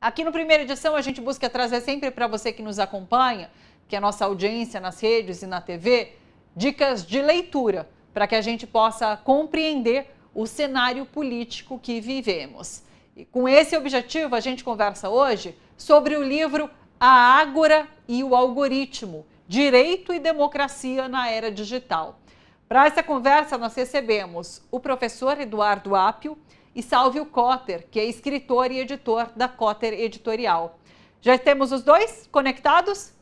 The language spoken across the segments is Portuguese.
Aqui no Primeira Edição a gente busca trazer sempre para você que nos acompanha, que é a nossa audiência nas redes e na TV, dicas de leitura, para que a gente possa compreender o cenário político que vivemos. E com esse objetivo a gente conversa hoje sobre o livro A Ágora e o Algoritmo, Direito e Democracia na Era Digital. Para essa conversa nós recebemos o professor Eduardo Apio e Sálvio Cotter, que é escritor e editor da Cotter Editorial. Já temos os dois conectados?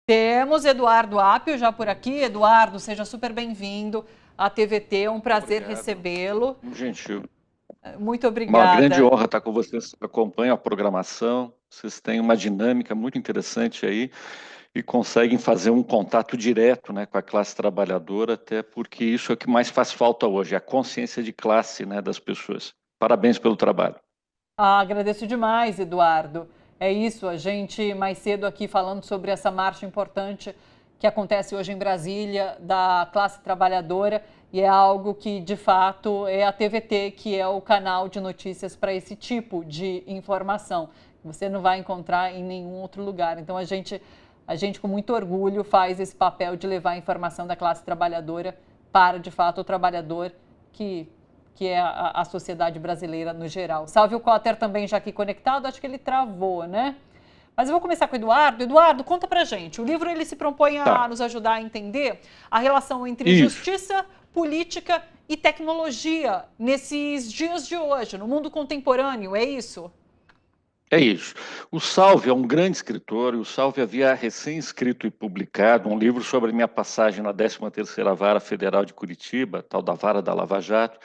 Temos Eduardo Apio já por aqui. Eduardo, seja super bem-vindo à TVT, é um prazer recebê-lo. Gentil. Muito obrigada. Uma grande honra estar com vocês, acompanho a programação, vocês têm uma dinâmica muito interessante aí e conseguem fazer um contato direto, né, com a classe trabalhadora, até porque isso é o que mais faz falta hoje, a consciência de classe, né, das pessoas. Parabéns pelo trabalho. Agradeço demais, Eduardo. É isso, a gente mais cedo aqui falando sobre essa marcha importante que acontece hoje em Brasília da classe trabalhadora e é algo que, de fato, é a TVT que é o canal de notícias para esse tipo de informação. Você não vai encontrar em nenhum outro lugar. Então, a gente com muito orgulho faz esse papel de levar a informação da classe trabalhadora para, de fato, o trabalhador que é a sociedade brasileira no geral. Sálvio Cotter também já aqui conectado, acho que ele travou, né? Mas eu vou começar com o Eduardo. Eduardo, conta pra gente. O livro ele se propõe a nos ajudar a entender a relação entre justiça, política e tecnologia nesses dias de hoje, no mundo contemporâneo, é isso? É isso. O Sálvio é um grande escritor, e o Sálvio havia recém-escrito e publicado um livro sobre a minha passagem na 13ª Vara Federal de Curitiba, tal da Vara da Lava Jato.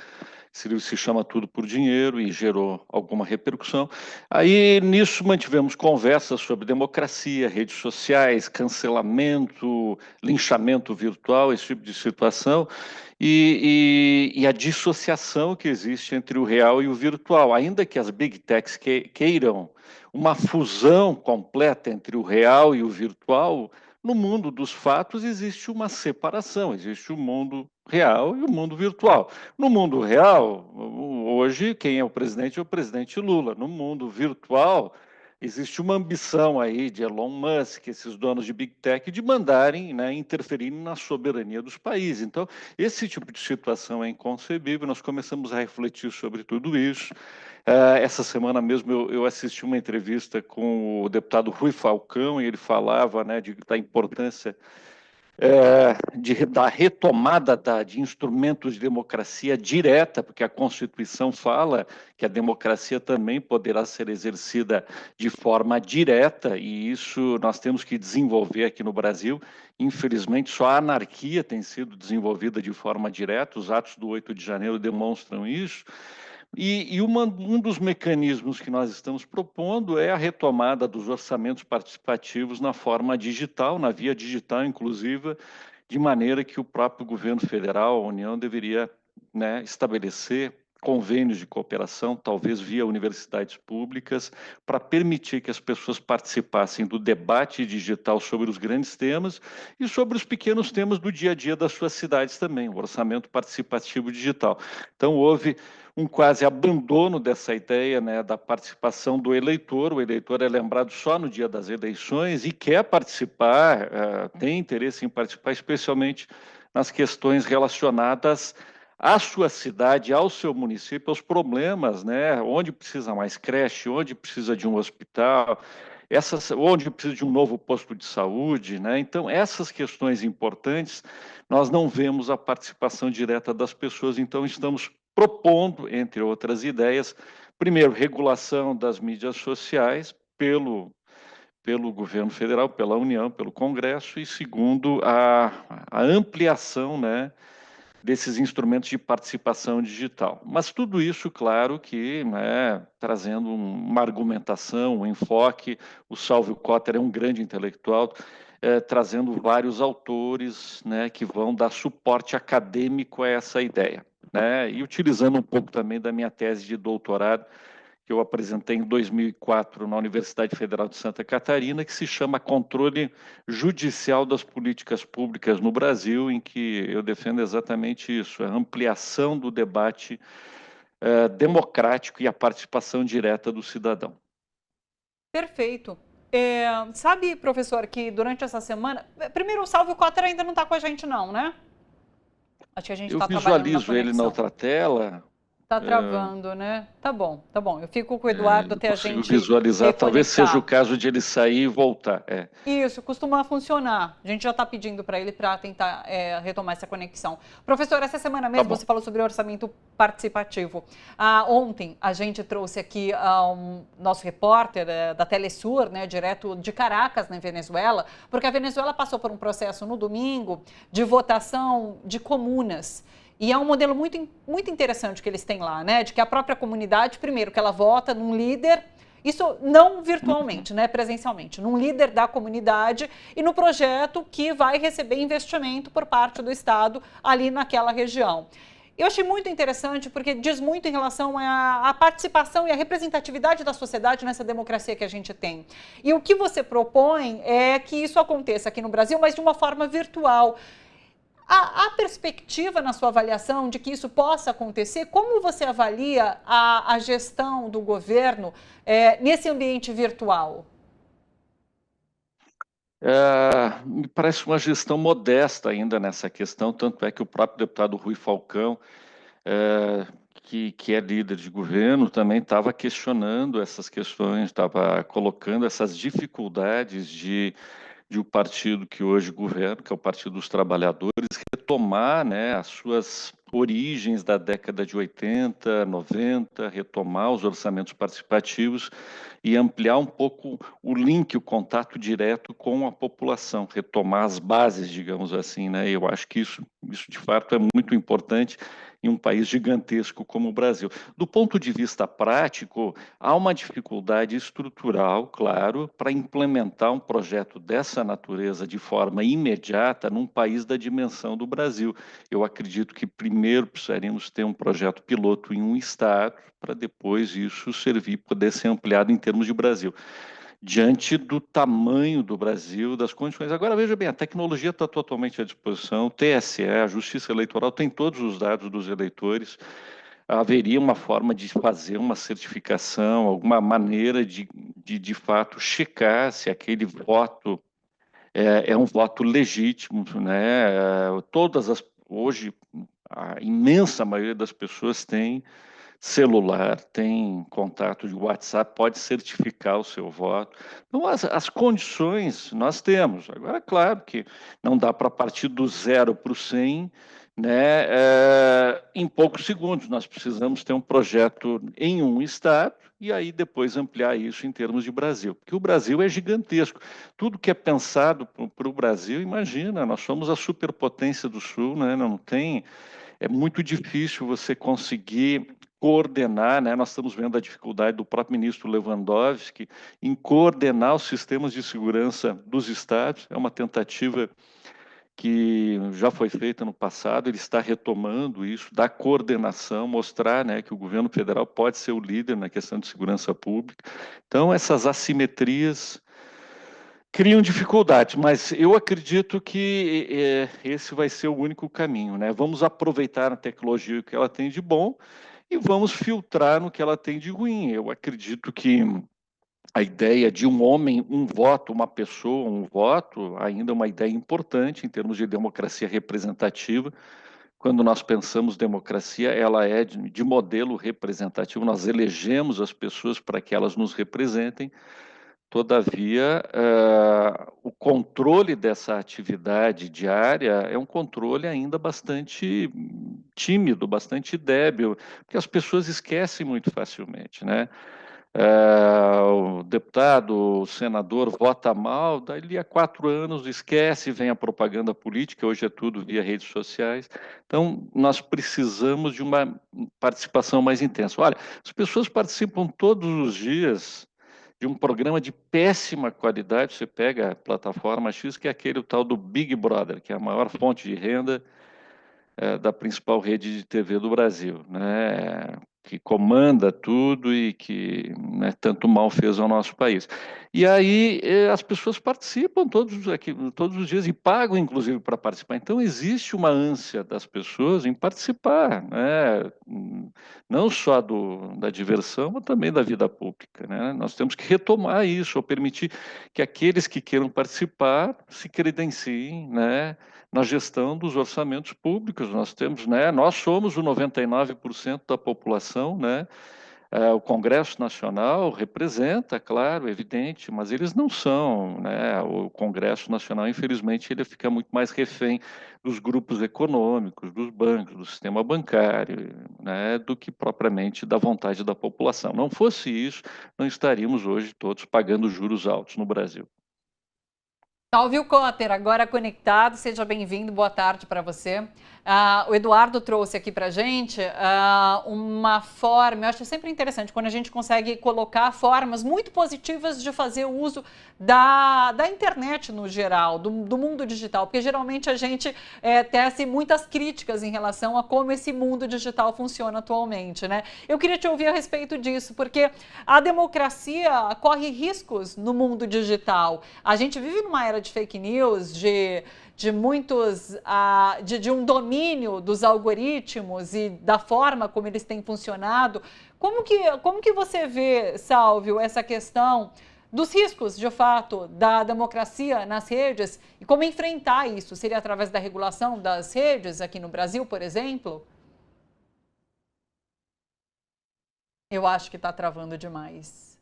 Esse livro se chama Tudo por Dinheiro e gerou alguma repercussão. Aí, nisso, mantivemos conversas sobre democracia, redes sociais, cancelamento, linchamento virtual, esse tipo de situação, e a dissociação que existe entre o real e o virtual. Ainda que as big techs queiram uma fusão completa entre o real e o virtual, no mundo dos fatos existe uma separação, existe o mundo real e o mundo virtual. No mundo real, hoje, quem é o presidente Lula. No mundo virtual, existe uma ambição aí de Elon Musk, esses donos de Big Tech, de mandarem, né, interferirem na soberania dos países. Então, esse tipo de situação é inconcebível, nós começamos a refletir sobre tudo isso. Essa semana mesmo eu assisti uma entrevista com o deputado Rui Falcão, e ele falava, né, da importância da retomada de instrumentos de democracia direta, porque a Constituição fala que a democracia também poderá ser exercida de forma direta, e isso nós temos que desenvolver aqui no Brasil. Infelizmente, só a anarquia tem sido desenvolvida de forma direta, os atos do 8 de janeiro demonstram isso. E um dos mecanismos que nós estamos propondo é a retomada dos orçamentos participativos na forma digital, na via digital inclusiva, de maneira que o próprio governo federal, a União, deveria, né, estabelecer convênios de cooperação, talvez via universidades públicas, para permitir que as pessoas participassem do debate digital sobre os grandes temas e sobre os pequenos temas do dia a dia das suas cidades também, o orçamento participativo digital. Então, houve um quase abandono dessa ideia, né, da participação do eleitor. O eleitor é lembrado só no dia das eleições e quer participar, tem interesse em participar, especialmente nas questões relacionadas à sua cidade, ao seu município, aos problemas, né, onde precisa mais creche, onde precisa de um hospital, onde precisa de um novo posto de saúde, né? Então, essas questões importantes, nós não vemos a participação direta das pessoas, então estamos propondo, entre outras ideias, primeiro, regulação das mídias sociais pelo governo federal, pela União, pelo Congresso, e segundo, a ampliação, né, desses instrumentos de participação digital. Mas tudo isso, claro que, né, trazendo uma argumentação, um enfoque. O Sálvio Cotter é um grande intelectual, trazendo vários autores, né, que vão dar suporte acadêmico a essa ideia, né, e utilizando um pouco também da minha tese de doutorado, que eu apresentei em 2004 na Universidade Federal de Santa Catarina, que se chama Controle Judicial das Políticas Públicas no Brasil, em que eu defendo exatamente isso, a ampliação do debate democrático e a participação direta do cidadão. Perfeito. Sabe, professor, que durante essa semana... Primeiro, o Salvio Cotter ainda não está com a gente não, né? Acho que a gente Eu está trabalhando na visualizo ele na conexão. outra tela. Tá travando, né? Tá bom, tá bom. Eu fico com o Eduardo Não até a consigo gente visualizar, talvez seja o reconectar. caso de ele sair e voltar. Isso, costuma funcionar. A gente já está pedindo para ele para tentar retomar essa conexão. Professor, essa semana mesmo você falou sobre o orçamento participativo. Ontem a gente trouxe aqui um nosso repórter da Telesur, né, direto de Caracas, na Venezuela, porque a Venezuela passou por um processo no domingo de votação de comunas. E é um modelo muito, muito interessante que eles têm lá, né? De que a própria comunidade, primeiro, que ela vota num líder, isso não virtualmente, né? Presencialmente, num líder da comunidade e no projeto que vai receber investimento por parte do Estado ali naquela região. Eu achei muito interessante porque diz muito em relação à participação e à representatividade da sociedade nessa democracia que a gente tem. E o que você propõe é que isso aconteça aqui no Brasil, mas de uma forma virtual. Há perspectiva na sua avaliação de que isso possa acontecer? Como você avalia a gestão do governo nesse ambiente virtual? Me parece uma gestão modesta ainda nessa questão, tanto é que o próprio deputado Rui Falcão, que é líder de governo, também estava questionando essas questões, estava colocando essas dificuldades de o partido que hoje governa, que é o Partido dos Trabalhadores, retomar, né, as suas origens da década de 80, 90, retomar os orçamentos participativos e ampliar um pouco o link, o contato direto com a população, retomar as bases, digamos assim, né? Eu acho que isso de fato é muito importante em um país gigantesco como o Brasil. Do ponto de vista prático, há uma dificuldade estrutural, claro, para implementar um projeto dessa natureza de forma imediata num país da dimensão do Brasil. Eu acredito que primeiro precisaríamos ter um projeto piloto em um estado, para depois isso servir, poder ser ampliado em termos de Brasil. Diante do tamanho do Brasil, das condições. Agora, veja bem, a tecnologia está totalmente à disposição, o TSE, a Justiça Eleitoral, tem todos os dados dos eleitores. Haveria uma forma de fazer uma certificação, alguma maneira de fato, checar se aquele voto é um voto legítimo, né? Hoje, a imensa maioria das pessoas tem celular, tem contato de WhatsApp, pode certificar o seu voto. Então, as condições nós temos. Agora, claro que não dá para partir do 0 para o 100, né, em poucos segundos. Nós precisamos ter um projeto em um estado e aí depois ampliar isso em termos de Brasil. Porque o Brasil é gigantesco. Tudo que é pensado para o Brasil, imagina, nós somos a superpotência do Sul, né, não tem... É muito difícil você conseguir coordenar, né? Nós estamos vendo a dificuldade do próprio ministro Lewandowski em coordenar os sistemas de segurança dos estados. É uma tentativa que já foi feita no passado, ele está retomando isso, da coordenação, mostrar, né, que o governo federal pode ser o líder na questão de segurança pública. Então, essas assimetrias criam dificuldades, mas eu acredito que esse vai ser o único caminho, né? Vamos aproveitar a tecnologia que ela tem de bom e vamos filtrar no que ela tem de ruim. Eu acredito que a ideia de um homem, um voto, uma pessoa, um voto, ainda é uma ideia importante em termos de democracia representativa. Quando nós pensamos democracia, ela é de modelo representativo, nós elegemos as pessoas para que elas nos representem. Todavia, o controle dessa atividade diária é um controle ainda bastante tímido, bastante débil, porque as pessoas esquecem muito facilmente, né? O deputado, o senador vota mal, daí a 4 anos esquece, vem a propaganda política, hoje é tudo via redes sociais. Então, nós precisamos de uma participação mais intensa. Olha, as pessoas participam todos os dias de um programa de péssima qualidade. Você pega a plataforma X, que é aquele tal do Big Brother, que é a maior fonte de renda da principal rede de TV do Brasil, né? que comanda tudo e que, né, tanto mal fez ao nosso país. E aí as pessoas participam todos os dias e pagam, inclusive, para participar. Então, existe uma ânsia das pessoas em participar, né? Não só da diversão, mas também da vida pública, né? Nós temos que retomar isso, ou permitir que aqueles que queiram participar se credenciem, né, na gestão dos orçamentos públicos. Nós temos, né, nós somos o 99% da população, né? O Congresso Nacional representa, claro, evidente, mas eles não são, né? O Congresso Nacional, infelizmente, ele fica muito mais refém dos grupos econômicos, dos bancos, do sistema bancário, né? Do que propriamente da vontade da população. Não fosse isso, não estaríamos hoje todos pagando juros altos no Brasil. Salve o Cotter, agora conectado, seja bem-vindo, boa tarde para você. O Eduardo trouxe aqui para a gente uma forma, eu acho sempre interessante quando a gente consegue colocar formas muito positivas de fazer o uso da internet no geral, do mundo digital, porque geralmente a gente tece muitas críticas em relação a como esse mundo digital funciona atualmente, né? Eu queria te ouvir a respeito disso, porque a democracia corre riscos no mundo digital. A gente vive numa era de fake news, de muitos, de um domínio dos algoritmos e da forma como eles têm funcionado. Como que você vê, Salvio, essa questão dos riscos, de fato, da democracia nas redes e como enfrentar isso? Seria através da regulação das redes aqui no Brasil, por exemplo? Eu acho que está travando demais.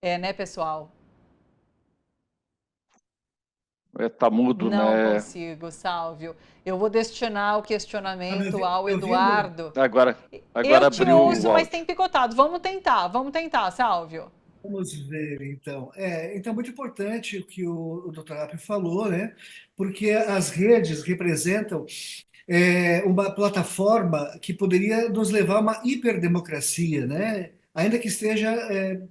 Né, pessoal? Tá mudo, Não né? consigo, Sálvio. Eu vou destinar o Tá me questionamento ao ouvindo? Eduardo. Agora, Eu agora te abriu o ouço, mas áudio. tem picotado. Vamos tentar, Sálvio. Vamos ver, então. Então, muito importante o que o Dr. Apio falou, né? Porque as redes representam uma plataforma que poderia nos levar a uma hiperdemocracia, né? Ainda que esteja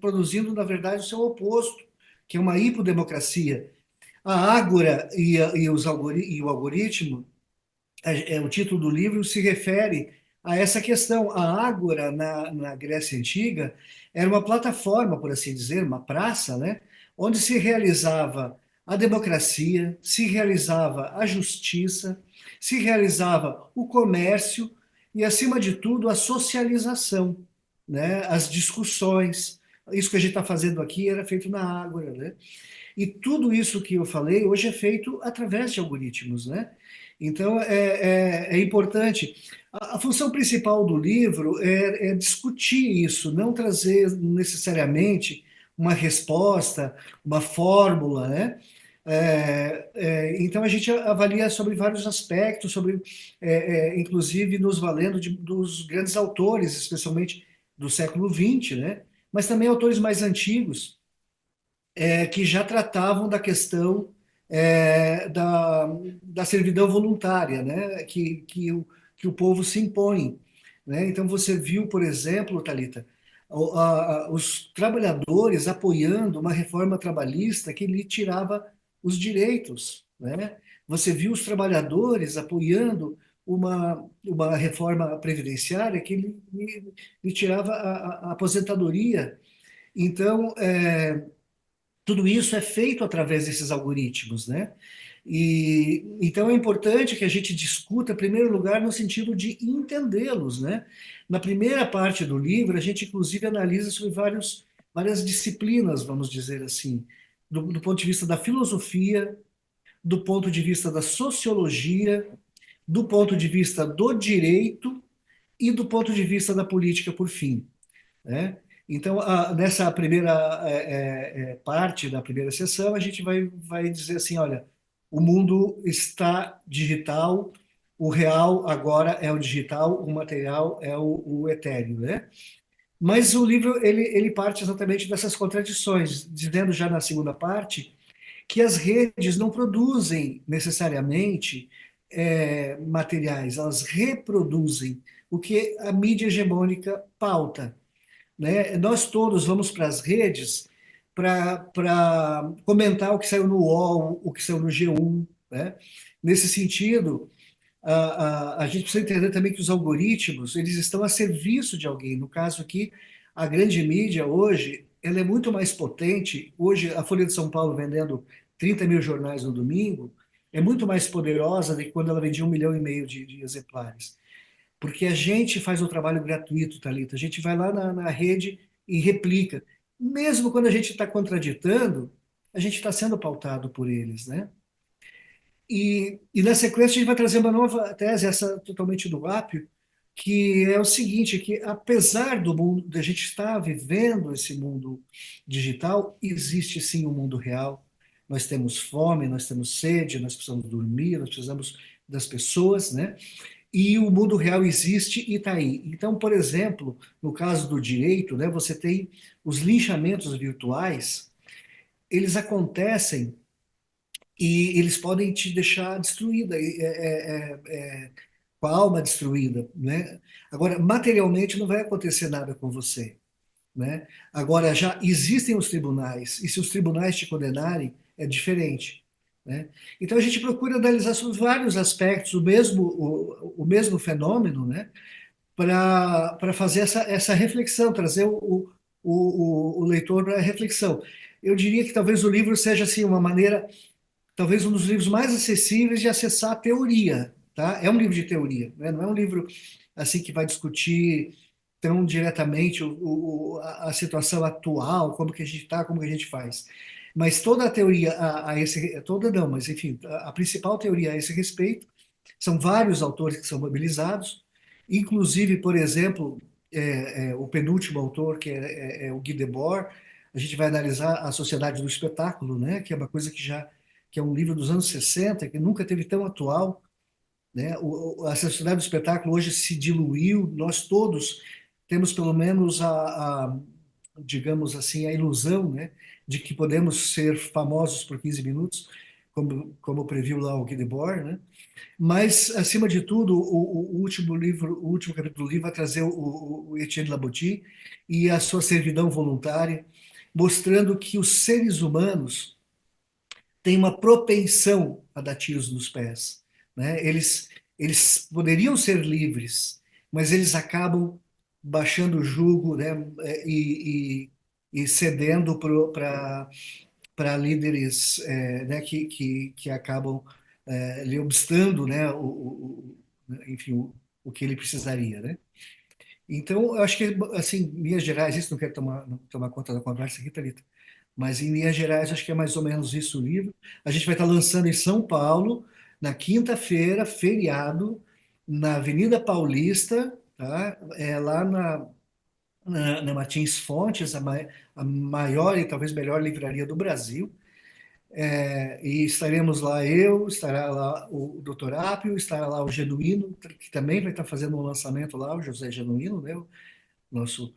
produzindo, na verdade, o seu oposto, que é uma hipodemocracia. A Ágora e o algoritmo, o título do livro se refere a essa questão. A Ágora, na Grécia Antiga, era uma plataforma, por assim dizer, uma praça, né, onde se realizava a democracia, se realizava a justiça, se realizava o comércio e, acima de tudo, a socialização, né, as discussões. Isso que a gente está fazendo aqui era feito na Ágora, né? E tudo isso que eu falei hoje é feito através de algoritmos, né? Então, é importante. A função principal do livro é discutir isso, não trazer necessariamente uma resposta, uma fórmula, né? Então, a gente avalia sobre vários aspectos, inclusive nos valendo dos grandes autores, especialmente do século XX, né? Mas também autores mais antigos, que já tratavam da questão da servidão voluntária, né? Que o povo se impõe, né? Então você viu, por exemplo, Thalita, os trabalhadores apoiando uma reforma trabalhista que lhe tirava os direitos, né? Você viu os trabalhadores apoiando uma reforma previdenciária que lhe tirava a aposentadoria. Então, tudo isso é feito através desses algoritmos, né? E então é importante que a gente discuta, em primeiro lugar, no sentido de entendê-los, né? Na primeira parte do livro, a gente inclusive analisa sobre várias disciplinas, vamos dizer assim, do ponto de vista da filosofia, do ponto de vista da sociologia, do ponto de vista do direito e do ponto de vista da política, por fim, né? Então, nessa primeira parte da primeira sessão, a gente vai dizer assim, olha, o mundo está digital, o real agora é o digital, o material é o etéreo, né? Mas o livro, ele parte exatamente dessas contradições, dizendo já na segunda parte que as redes não produzem necessariamente materiais, elas reproduzem o que a mídia hegemônica pauta, né? Nós todos vamos para as redes para comentar o que saiu no UOL, o que saiu no G1, né? Nesse sentido, a gente precisa entender também que os algoritmos, eles estão a serviço de alguém. No caso aqui, a grande mídia hoje, ela é muito mais potente. Hoje, a Folha de São Paulo vendendo 30 mil jornais no domingo, é muito mais poderosa do que quando ela vendia 1,5 milhão de exemplares. Porque a gente faz o trabalho gratuito, Thalita. A gente vai lá na rede e replica. Mesmo quando a gente está contraditando, a gente está sendo pautado por eles, né? E na sequência a gente vai trazer uma nova tese, essa totalmente do Apio, que é o seguinte, que apesar do mundo, da gente estar vivendo esse mundo digital, existe sim um mundo real. Nós temos fome, nós temos sede, nós precisamos dormir, nós precisamos das pessoas, né? E o mundo real existe e está aí. Então, por exemplo, no caso do direito, né, você tem os linchamentos virtuais, eles acontecem e eles podem te deixar destruída, com a alma destruída, né? Agora, materialmente não vai acontecer nada com você, né? Agora, já existem os tribunais, e se os tribunais te condenarem, é diferente, né? Então, a gente procura analisar sobre vários aspectos o mesmo fenômeno, né? Para fazer essa reflexão, trazer o leitor para a reflexão. Eu diria que talvez o livro seja assim uma maneira, talvez um dos livros mais acessíveis de acessar a teoria, tá? É um livro de teoria, né? Não é um livro assim que vai discutir tão diretamente a situação atual, como que a gente está, como que a gente faz. Mas toda a teoria a esse, toda não, mas enfim, a principal teoria a esse respeito, são vários autores que são mobilizados, inclusive, por exemplo, o penúltimo autor, que é o Guy Debord, a gente vai analisar a sociedade do espetáculo, né, que é uma coisa que é um livro dos anos 60, que nunca teve tão atual, né? A sociedade do espetáculo hoje se diluiu, nós todos temos pelo menos digamos assim, a ilusão, né, de que podemos ser famosos por 15 minutos, como previu lá o Guy Debord, né? Mas, acima de tudo, o último livro, o último capítulo do livro vai trazer o Etienne Laboutie e a sua servidão voluntária, mostrando que os seres humanos têm uma propensão a dar tiros nos pés, né? Eles poderiam ser livres, mas eles acabam baixando o jugo, né? E cedendo para líderes, né? Que acabam lhe obstando, né? Enfim, o que ele precisaria, né? Então, eu acho que, assim, em linhas gerais, isso não quero tomar conta da conversa aqui, Thalita, mas em linhas gerais, acho que é mais ou menos isso o livro. A gente vai estar lançando em São Paulo, na quinta-feira, feriado, na Avenida Paulista, tá? Lá na Martins Fontes, a maior e talvez melhor livraria do Brasil. E estaremos lá estará lá o Dr. Apio, estará lá o Genuíno, que também vai estar fazendo um lançamento lá, o José Genuíno, né? Nosso,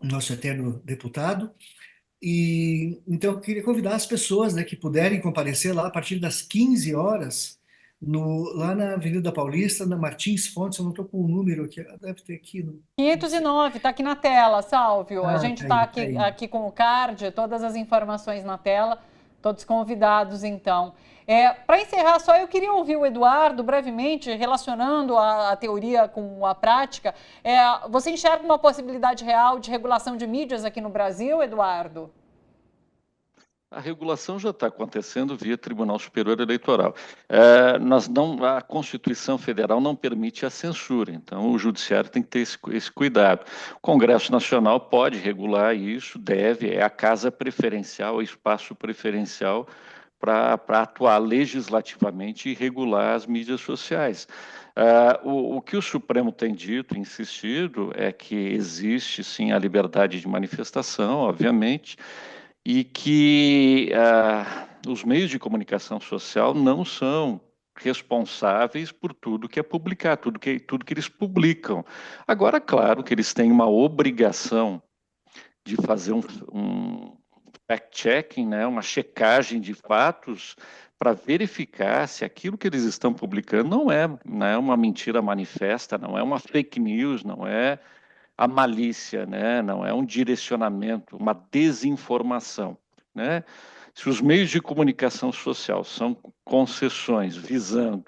nosso eterno deputado. E então eu queria convidar as pessoas, né, que puderem comparecer lá a partir das 15 horas, lá na Avenida Paulista, na Martins Fontes. Eu não estou com o número aqui, deve ter aqui. Não sei. 509, está aqui na tela, Sálvio. A gente Tá está aí, tá aqui, aí. aqui com o card, todas as informações na tela, todos convidados, então. Para encerrar, só eu queria ouvir o Eduardo brevemente, relacionando a teoria com a prática. Você enxerga uma possibilidade real de regulação de mídias aqui no Brasil, Eduardo? A regulação já está acontecendo via Tribunal Superior Eleitoral. A Constituição Federal não permite a censura, então o Judiciário tem que ter esse cuidado. O Congresso Nacional pode regular isso, deve, é a casa preferencial, o espaço preferencial para atuar legislativamente e regular as mídias sociais. O que o Supremo tem dito, insistido, é que existe sim a liberdade de manifestação, obviamente, e que os meios de comunicação social não são responsáveis por tudo que é publicado, tudo que eles publicam. Agora, claro que eles têm uma obrigação de fazer um fact-checking, né, uma checagem de fatos para verificar se aquilo que eles estão publicando não é uma mentira manifesta, não é uma fake news, não é a malícia, né? Não é um direcionamento, uma desinformação, né? Se os meios de comunicação social são concessões visando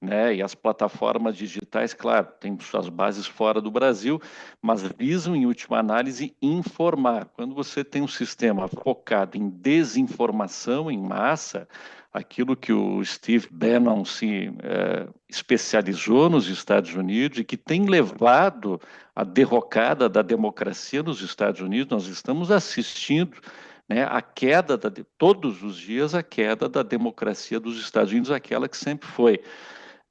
né? E as plataformas digitais, claro, têm suas bases fora do Brasil, mas visam, em última análise, informar. Quando você tem um sistema focado em desinformação em massa, aquilo que o Steve Bannon se especializou nos Estados Unidos e que tem levado a derrocada da democracia nos Estados Unidos, nós estamos assistindo, né, a queda, todos os dias, a queda da democracia dos Estados Unidos, aquela que sempre foi,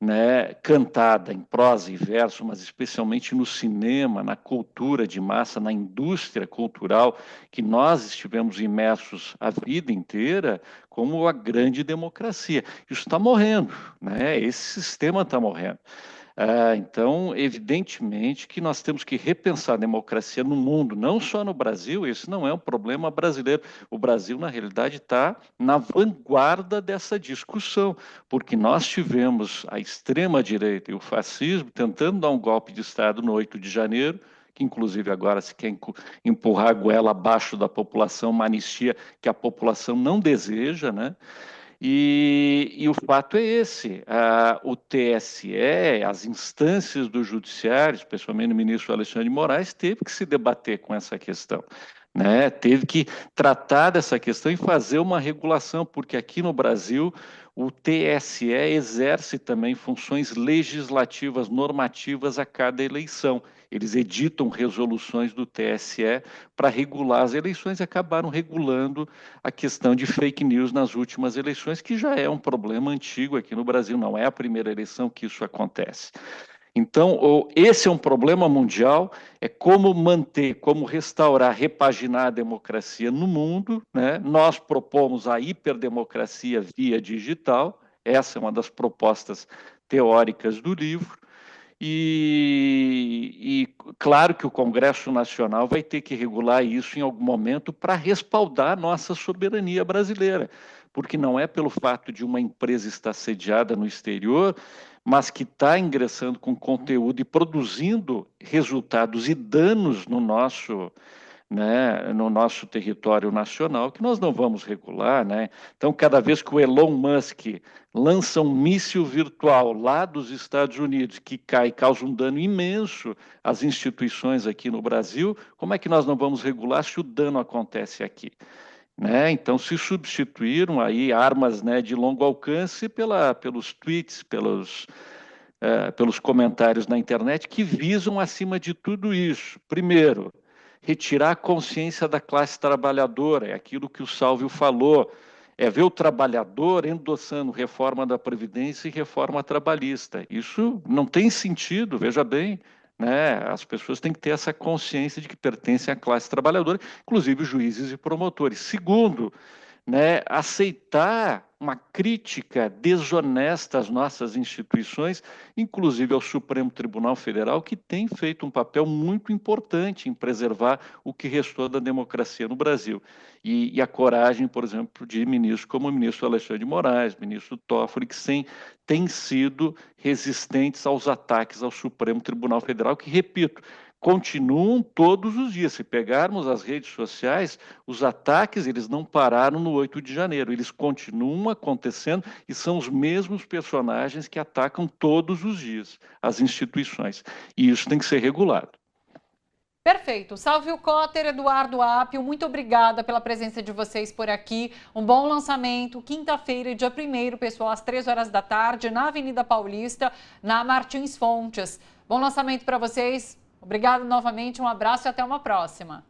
né, cantada em prosa e verso, mas especialmente no cinema, na cultura de massa, na indústria cultural, que nós estivemos imersos a vida inteira como a grande democracia. Isso está morrendo, né? Esse sistema está morrendo. Então, evidentemente que nós temos que repensar a democracia no mundo, não só no Brasil. Esse não é um problema brasileiro. O Brasil, na realidade, está na vanguarda dessa discussão, porque nós tivemos a extrema-direita e o fascismo tentando dar um golpe de Estado no 8 de janeiro, que inclusive agora se quer empurrar a goela abaixo da população, uma anistia que a população não deseja, né? E o fato é esse, o TSE, as instâncias do judiciário, especialmente o ministro Alexandre de Moraes, teve que se debater com essa questão, né? Teve que tratar dessa questão e fazer uma regulação, porque aqui no Brasil o TSE exerce também funções legislativas, normativas a cada eleição. Eles editam resoluções do TSE para regular as eleições e acabaram regulando a questão de fake news nas últimas eleições, que já é um problema antigo aqui no Brasil, não é a primeira eleição que isso acontece. Então, esse é um problema mundial, é como manter, como restaurar, repaginar a democracia no mundo, né? Nós propomos a hiperdemocracia via digital, essa é uma das propostas teóricas do livro, e claro que o Congresso Nacional vai ter que regular isso em algum momento para respaldar a nossa soberania brasileira, porque não é pelo fato de uma empresa estar sediada no exterior, mas que está ingressando com conteúdo e produzindo resultados e danos no nosso, né, no nosso território nacional, que nós não vamos regular, né? Então, cada vez que o Elon Musk lança um míssil virtual lá dos Estados Unidos que cai e causa um dano imenso às instituições aqui no Brasil, como é que nós não vamos regular se o dano acontece aqui? Né? Então, se substituíram aí armas, né, de longo alcance pelos tweets, pelos comentários na internet, que visam, acima de tudo isso, primeiro, retirar a consciência da classe trabalhadora, é aquilo que o Sálvio falou, é ver o trabalhador endossando reforma da Previdência e reforma trabalhista. Isso não tem sentido, veja bem, né? As pessoas têm que ter essa consciência de que pertencem à classe trabalhadora, inclusive os juízes e promotores. Segundo, né, aceitar uma crítica desonesta às nossas instituições, inclusive ao Supremo Tribunal Federal, que tem feito um papel muito importante em preservar o que restou da democracia no Brasil. E a coragem, por exemplo, de ministros como o ministro Alexandre de Moraes, ministro Toffoli, que têm sido resistentes aos ataques ao Supremo Tribunal Federal, que, repito, continuam todos os dias. Se pegarmos as redes sociais, os ataques eles não pararam no 8 de janeiro, eles continuam acontecendo e são os mesmos personagens que atacam todos os dias as instituições. E isso tem que ser regulado. Perfeito. Sálvio Cotter, Eduardo Apio, muito obrigada pela presença de vocês por aqui. Um bom lançamento, quinta-feira, dia 1º, pessoal, às 3 horas da tarde, na Avenida Paulista, na Martins Fontes. Bom lançamento para vocês. Obrigado novamente, um abraço e até uma próxima.